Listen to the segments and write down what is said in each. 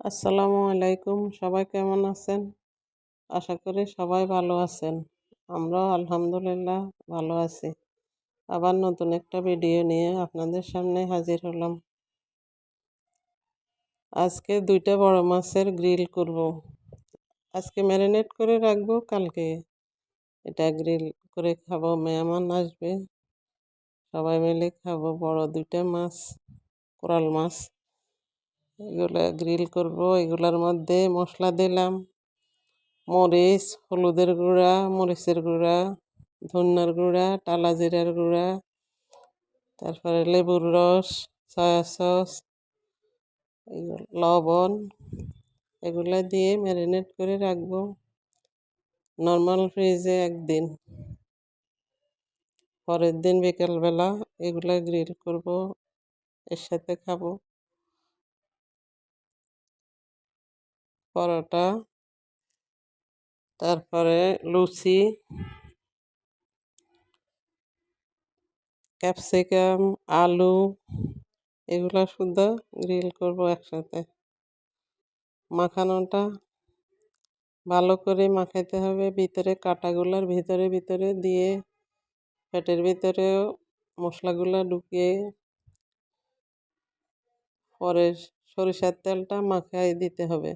আসসালামু আলাইকুম, সবাই কেমন আছেন? আশা করি সবাই ভালো আছেন। আমরাও আলহামদুলিল্লাহ ভালো আছি। আবার নতুন একটা ভিডিও নিয়ে আপনাদের সামনে হাজির হলাম। আজকে 2টা বড় মাছের গ্রিল করব। আজকে ম্যারিনেট করে রাখবো, কালকে এটা গ্রিল করে খাবো। মেহমান আসবে, সবাই মিলে খাবো। বড় 2টা মাছ, কোরাল মাছ, এগুলা গ্রিল করব। এগুলার মধ্যে মশলা দিলাম মরিচ, হলুদের গুঁড়া, মরিচের গুঁড়া, ধনিয়ার গুঁড়া, টালা জিরার গুঁড়া, তারপরে লেবুর রস, সয়া সস, লবণ, এগুলা দিয়ে ম্যারিনেট করে রাখবো নর্মাল ফ্রিজে একদিন। পরের দিন বিকেলবেলা এগুলা গ্রিল করব, এর সাথে খাবো পরোটা, তারপরে লুচি, ক্যাপসিকাম, আলু, এগুলা শুদ্ধ গ্রিল করব একসাথে। মাখানোটা ভালো করে মাখাইতে হবে, ভিতরে কাঁটাগুলার ভিতরে ভিতরে দিয়ে পেটের ভিতরেও মশলাগুলা ঢুকিয়ে পরে সরিষার তেলটা মাখাই দিতে হবে।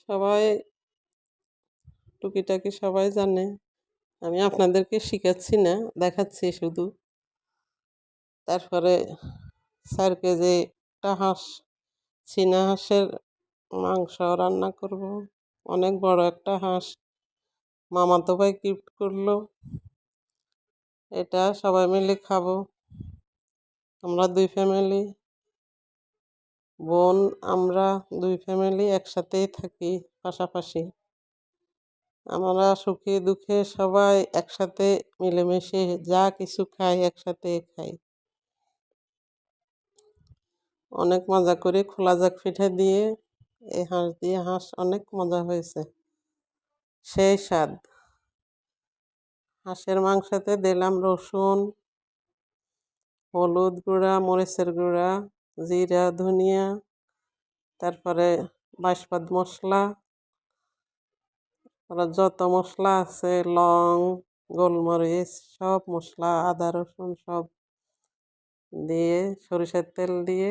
সবাই টুকিটাকি সবাই জানে, আমি আপনাদেরকে শিখাচ্ছি না, দেখাচ্ছি শুধু। তারপরে 4 কেজি একটা হাঁস, চীনা হাঁসের মাংস রান্না করব। অনেক বড় একটা হাঁস মামাতো ভাই গিফট করলো, এটা সবাই মিলে খাবো। আমরা 2 ফ্যামিলি, বোন, আমরা 2 ফ্যামিলি একসাথেই থাকি পাশাপাশি। আমরা সুখে দুঃখে সবাই একসাথে মিলেমিশে যা কিছু খাই একসাথে খাই। অনেক মজা করে খোলা যাক পিঠা দিয়ে এই হাঁস দিয়ে হাঁস অনেক মজা হয়েছে, সেই স্বাদ। হাঁসের মাংসতে দিলাম রসুন, হলুদ গুঁড়া, মরিচের গুঁড়া, জিরা, ধনিয়া, তারপরে বাসপাত মশলা, আর যত মশলা আছে, লং, গোলমরিচ, সব মশলা, আদা রসুন সব দিয়ে সরিষার তেল দিয়ে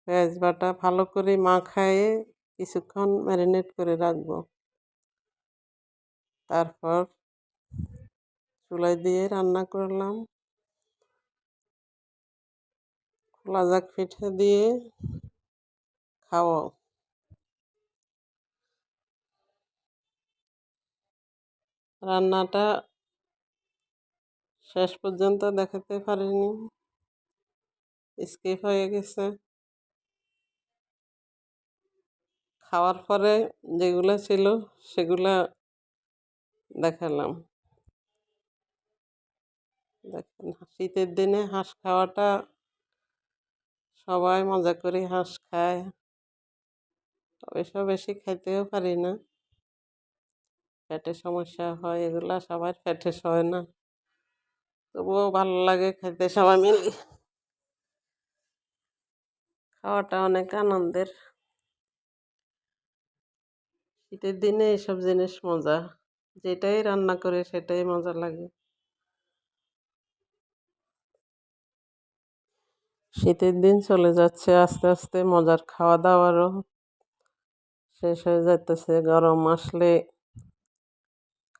পেঁয়াজ বাটা ভালো করে মাখায়ে কিছুক্ষণ ম্যারিনেট করে রাখবো। তারপর চুলায় দিয়ে রান্না করলাম খোলা যাক পিঠা দিয়ে খাওয়া। রান্নাটা শেষ পর্যন্ত দেখাতে পারিনি, স্কিপ হয়ে গেছে। খাওয়ার পরে যেগুলো ছিল সেগুলা দেখালাম। দেখেন, শীতের দিনে হাঁস খাওয়াটা, সবাই মজা করে হাঁস খায়, অবশ্য বেশি খাইতেও পারি না, পেটে সমস্যা হয়, এগুলা সবার পেটে সয় না, তবুও ভালো লাগে খাইতে। সবাই মিলে খাওয়াটা অনেক আনন্দের। শীতের দিনে এইসব জিনিস মজা, যেটাই রান্না করে সেটাই মজা লাগে। শীতের দিন চলে যাচ্ছে আস্তে আস্তে, মজার খাওয়া দাওয়ারও শেষ হয়ে যাইতেছে। গরম আসলে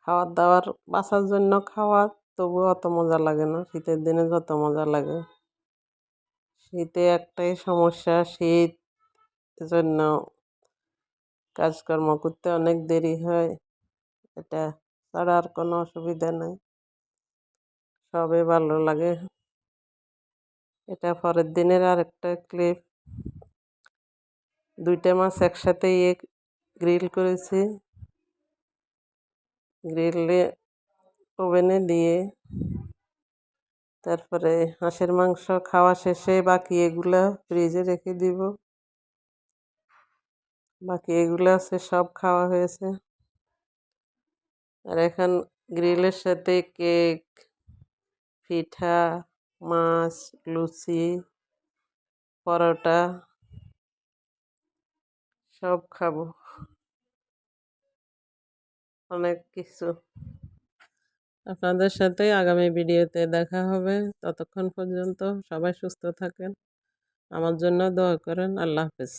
খাওয়ার দাওয়ার বাঁচার জন্য খাওয়া, তবুও অত মজা লাগে না শীতের দিনে যত মজা লাগে। শীতে একটাই সমস্যা, শীত জন্য কাজকর্ম করতে অনেক দেরি হয়, এটা ছাড়া আর কোনো অসুবিধা নেই, সবই ভালো লাগে। এটা পরের দিনের আর একটা ক্লিপ। 2টা মাছ একসাথে গ্রিল করেছি, গ্রিলে ওভেনে দিয়ে তারপরে হাঁসের মাংস খাওয়া শেষে বাকি এগুলা ফ্রিজে রেখে দিব। বাকি এগুলো আছে সব খাওয়া হয়েছে। আর এখন গ্রিলের সাথে কেক, পিঠা, মাছ, লুচি, পরোটা সব খাবো, অনেক কিছু। আপনাদের সাথে আগামী ভিডিওতে দেখা হবে। ততক্ষণ পর্যন্ত সবাই সুস্থ থাকেন, আমার জন্য দোয়া করেন। আল্লাহ হাফেজ।